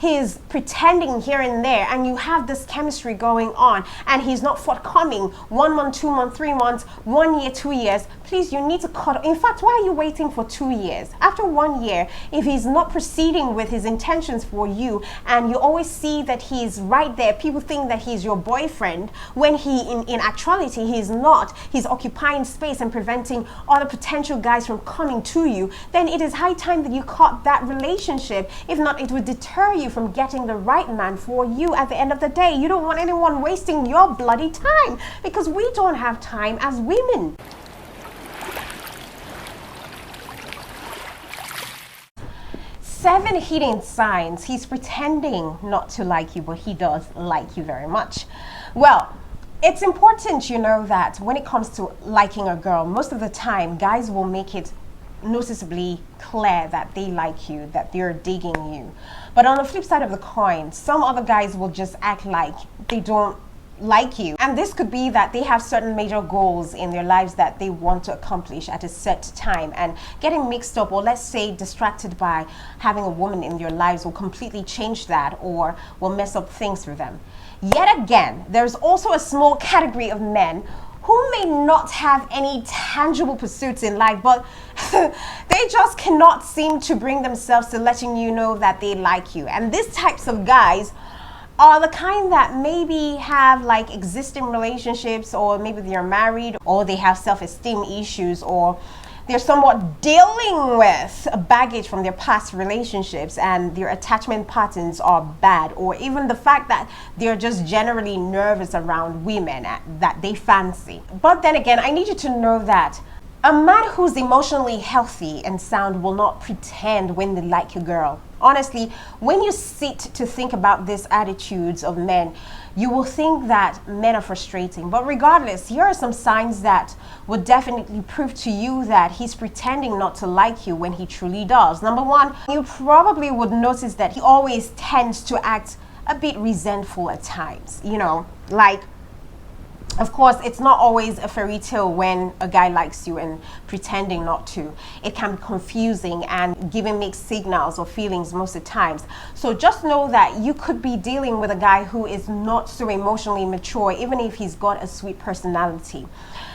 he's pretending here and there, and you have this chemistry going on, and he's not forthcoming 1 month, 2 months, 3 months, 1 year, 2 years, please, you need to cut. In fact, why are you waiting for 2 years? After 1 year, if he's not proceeding with his intentions for you, and you always see that he's right there, people think that he's your boyfriend, when he, in actuality, he's not. He's occupying space and preventing other potential guys from coming to you, then it is high time that you cut that relationship. If not, it would deter you from getting the right man for you at the end of the day. You don't want anyone wasting your bloody time, because we don't have time as women. Seven hidden signs he's pretending not to like you, but he does like you very much. Well, it's important, you know, that when it comes to liking a girl, most of the time guys will make it noticeably clear that they like you, that they're digging you. But on the flip side of the coin, some other guys will just act like they don't like you. And this could be that they have certain major goals in their lives that they want to accomplish at a set time, and getting mixed up, or let's say distracted by having a woman in their lives, will completely change that or will mess up things for them. Yet again, there's also a small category of men who may not have any tangible pursuits in life, but they just cannot seem to bring themselves to letting you know that they like you. And these types of guys are the kind that maybe have like existing relationships, or maybe they're married, or they have self-esteem issues, or they're somewhat dealing with a baggage from their past relationships, and their attachment patterns are bad, or even the fact that they're just generally nervous around women that they fancy. But then again, I need you to know that a man who's emotionally healthy and sound will not pretend when they like a girl. Honestly, when you sit to think about these attitudes of men, you will think that men are frustrating. But regardless, here are some signs that would definitely prove to you that he's pretending not to like you when he truly does. Number one, you probably would notice that he always tends to act a bit resentful at times. You know, like, of course, it's not always a fairy tale when a guy likes you and pretending not to. It can be confusing and giving mixed signals or feelings most of the times. So just know that you could be dealing with a guy who is not so emotionally mature, even if he's got a sweet personality.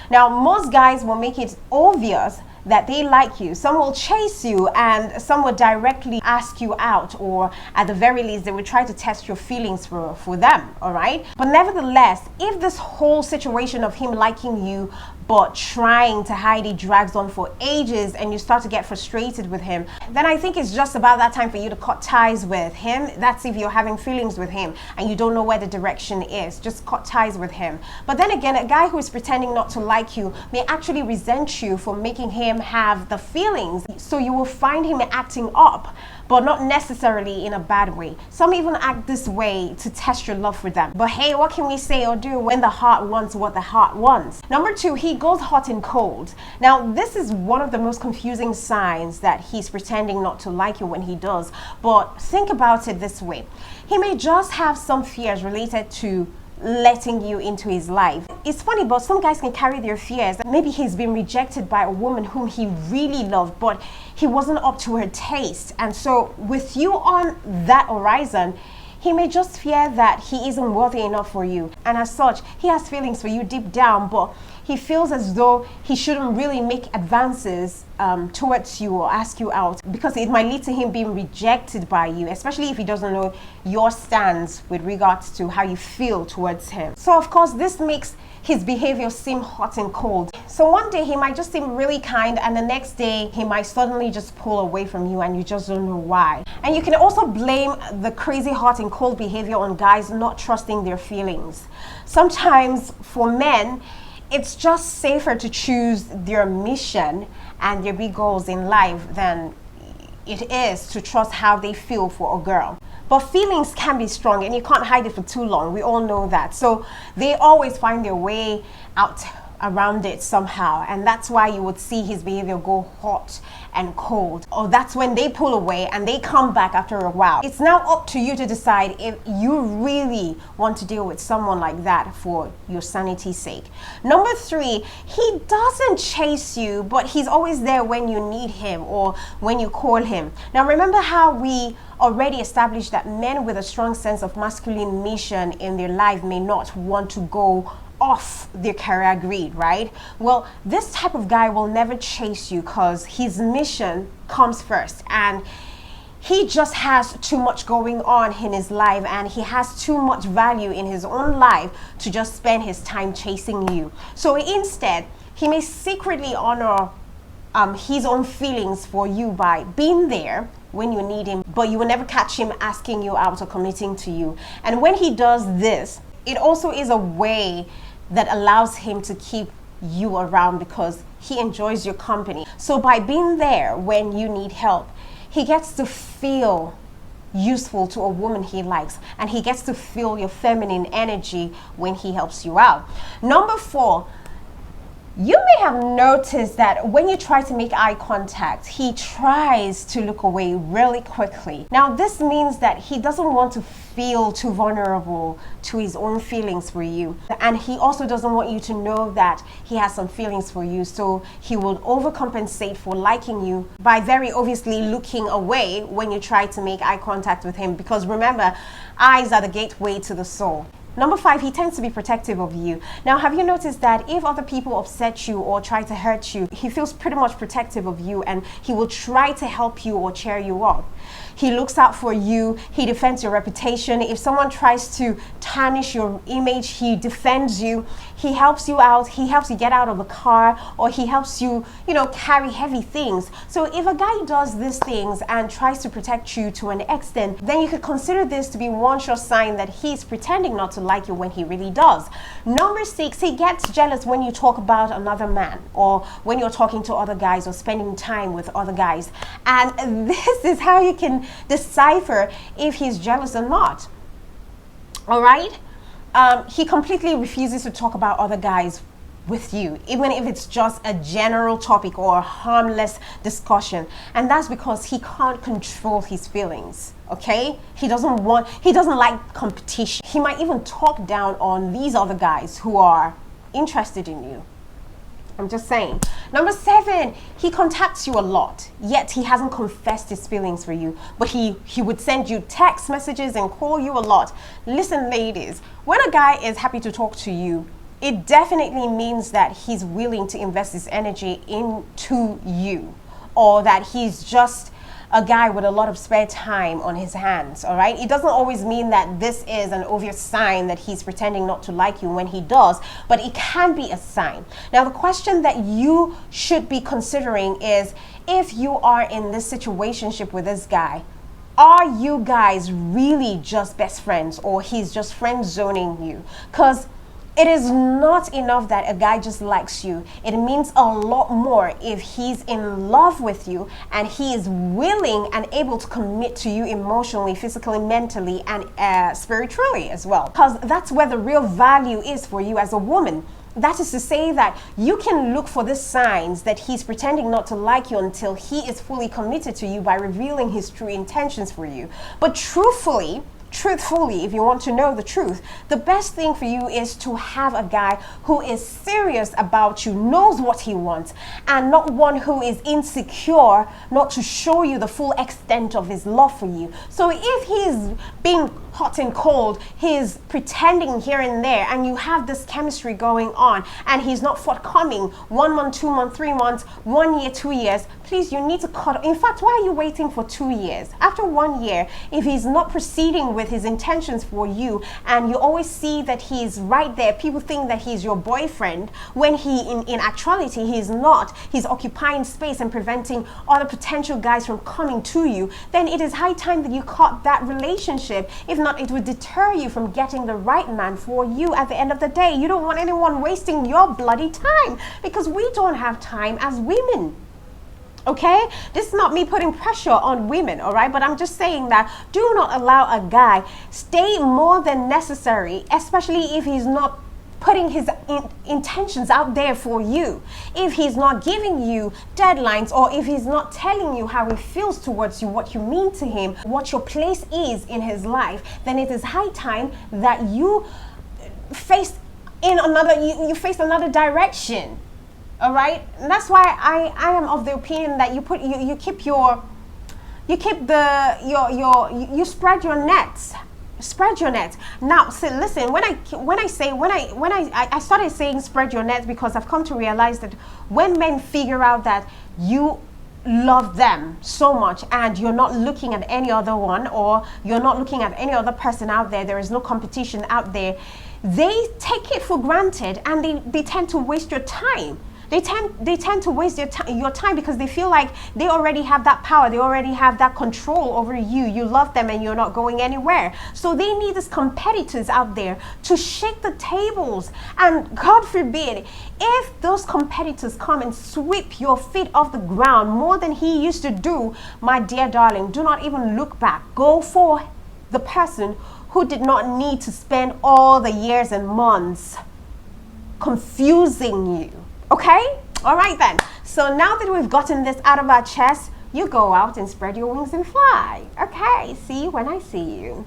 Now, most guys will make it obvious that they like you. Some will chase you, and some will directly ask you out, or at the very least, they will try to test your feelings for them, all right? But nevertheless, if this whole situation of him liking you but trying to hide it drags on for ages, and you start to get frustrated with him, then I think it's just about that time for you to cut ties with him. That's if you're having feelings with him and you don't know where the direction is. Just cut ties with him. But then again, a guy who is pretending not to like you may actually resent you for making him have the feelings. So you will find him acting up, but not necessarily in a bad way. Some even act this way to test your love for them. But hey, what can we say or do when the heart wants what the heart wants? Number two, he goes hot and cold. Now, this is one of the most confusing signs that he's pretending not to like you when he does. But think about it this way. He may just have some fears related to letting you into his life. It's funny, but some guys can carry their fears. Maybe he's been rejected by a woman whom he really loved, but he wasn't up to her taste. And so with you on that horizon, he may just fear that he isn't worthy enough for you. And as such, he has feelings for you deep down, but he feels as though he shouldn't really make advances towards you or ask you out, because it might lead to him being rejected by you, especially if he doesn't know your stance with regards to how you feel towards him. So of course, this makes his behavior seem hot and cold. So one day he might just seem really kind, and the next day he might suddenly just pull away from you, and you just don't know why. And you can also blame the crazy hot and cold behavior on guys not trusting their feelings. Sometimes for men, it's just safer to choose their mission and their big goals in life than it is to trust how they feel for a girl. But feelings can be strong, and you can't hide it for too long. We all know that. So they always find their way out around it somehow, and that's why you would see his behavior go hot and cold, or that's when they pull away and they come back after a while. It's now up to you to decide if you really want to deal with someone like that for your sanity's sake. Number 3, he doesn't chase you, but he's always there when you need him or when you call him. Now remember how we already established that men with a strong sense of masculine mission in their life may not want to go off their career grid, right? Well, this type of guy will never chase you because his mission comes first, and he just has too much going on in his life, and he has too much value in his own life to just spend his time chasing you. So instead, he may secretly honor his own feelings for you by being there when you need him, but you will never catch him asking you out or committing to you. And when he does this, it also is a way that allows him to keep you around because he enjoys your company. So by being there when you need help, he gets to feel useful to a woman he likes, and he gets to feel your feminine energy when he helps you out. Number 4, you may have noticed that when you try to make eye contact, he tries to look away really quickly. Now, this means that he doesn't want to feel too vulnerable to his own feelings for you. And he also doesn't want you to know that he has some feelings for you. So he will overcompensate for liking you by very obviously looking away when you try to make eye contact with him. Because remember, eyes are the gateway to the soul. Number 5, he tends to be protective of you. Now, have you noticed that if other people upset you or try to hurt you, he feels pretty much protective of you, and he will try to help you or cheer you up. He looks out for you. He defends your reputation. If someone tries to tarnish your image, he defends you. He helps you out. He helps you get out of the car, or he helps you, carry heavy things. So if a guy does these things and tries to protect you to an extent, then you could consider this to be one sure sign that he's pretending not to like you when he really does. Number 6, he gets jealous when you talk about another man, or when you're talking to other guys or spending time with other guys. And this is how you can decipher if he's jealous or not. All right? He completely refuses to talk about other guys with you, even if it's just a general topic or a harmless discussion. And that's because he can't control his feelings. Okay? He doesn't like competition. He might even talk down on these other guys who are interested in you. I'm just saying. Number 7, he contacts you a lot, yet he hasn't confessed his feelings for you, but he would send you text messages and call you a lot. Listen, ladies, when a guy is happy to talk to you, it definitely means that he's willing to invest his energy into you, or that he's just a guy with a lot of spare time on his hands. All right, it doesn't always mean that this is an obvious sign that he's pretending not to like you when he does, but it can be a sign. Now, the question that you should be considering is, if you are in this situationship with this guy, are you guys really just best friends, or he's just friend zoning you? Because it is not enough that a guy just likes you. It means a lot more if he's in love with you and he is willing and able to commit to you emotionally, physically, mentally, and spiritually as well. Because that's where the real value is for you as a woman. That is to say that you can look for the signs that he's pretending not to like you until he is fully committed to you by revealing his true intentions for you. But truthfully, if you want to know the truth, the best thing for you is to have a guy who is serious about you, knows what he wants, and not one who is insecure, not to show you the full extent of his love for you. So if he's being hot and cold, he's pretending here and there, and you have this chemistry going on, and he's not forthcoming 1 month, 2 months, 3 months, 1 year, 2 years, please, you need to cut. In fact, why are you waiting for 2 years? After 1 year, if he's not proceeding with his intentions for you, and you always see that he's right there, people think that he's your boyfriend, when he in actuality he's not, he's occupying space and preventing other potential guys from coming to you, then it is high time that you cut that relationship. If not, it would deter you from getting the right man for you at the end of the day. You don't want anyone wasting your bloody time, because we don't have time as women. Okay, this is not me putting pressure on women, all right, but I'm just saying that do not allow a guy stay more than necessary, especially if he's not putting his intentions out there for you, if he's not giving you deadlines, or if he's not telling you how he feels towards you, what you mean to him, what your place is in his life, then it is high time that you face you face another direction. All right, and that's why I am of the opinion that you spread your nets. Spread your net. Now, so listen, when I started saying spread your net, because I've come to realize that when men figure out that you love them so much and you're not looking at any other one, or you're not looking at any other person out there is no competition out there, they take it for granted, and they tend to waste your time. They tend to waste your time because they feel like they already have that power. They already have that control over you. You love them and you're not going anywhere. So they need these competitors out there to shake the tables. And God forbid, if those competitors come and sweep your feet off the ground more than he used to do, my dear darling, do not even look back. Go for the person who did not need to spend all the years and months confusing you. Okay? All right then. So now that we've gotten this out of our chest, you go out and spread your wings and fly. Okay? See you when I see you.